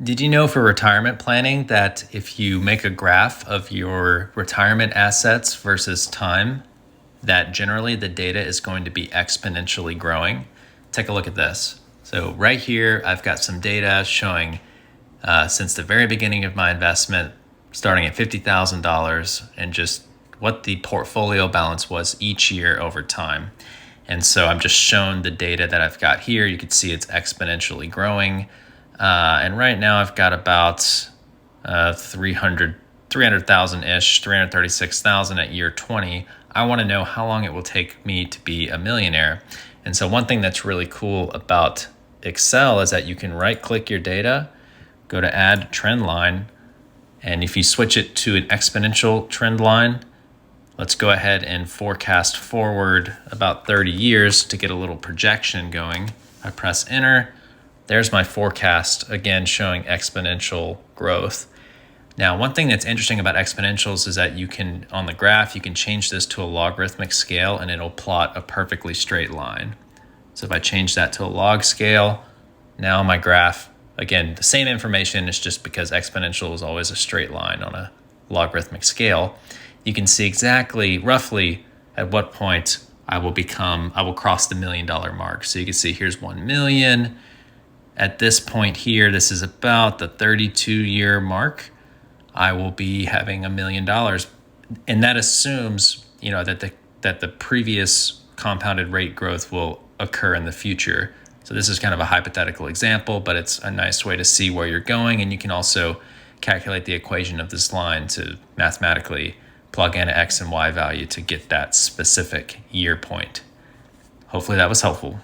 Did you know for retirement planning that if you make a graph of your retirement assets versus time, that generally the data is going to be exponentially growing? Take a look at this. So right here, I've got some data showing since the very beginning of my investment, starting at $50,000 and just what the portfolio balance was each year over time. And so I'm just showing the data that I've got here. You can see it's exponentially growing. And right now I've got about 300,000-ish, 336,000 at year 20. I want to know how long it will take me to be a millionaire. And so one thing that's really cool about Excel is that you can right click your data, go to add trend line. And if you switch it to an exponential trend line, let's go ahead and forecast forward about 30 years to get a little projection going. I press enter. There's my forecast, again, showing exponential growth. Now, one thing that's interesting about exponentials is that you can, on the graph, you can change this to a logarithmic scale and it'll plot a perfectly straight line. So if I change that to a log scale, now my graph, again, the same information, it's just because exponential is always a straight line on a logarithmic scale. You can see exactly, roughly, at what point I will cross the $1 million mark. So you can see here's 1 million. At this point here, this is about the 32-year mark. I will be having $1 million. And that assumes, that the previous compounded rate growth will occur in the future. So this is kind of a hypothetical example, but it's a nice way to see where you're going. And you can also calculate the equation of this line to mathematically plug in an X and Y value to get that specific year point. Hopefully that was helpful.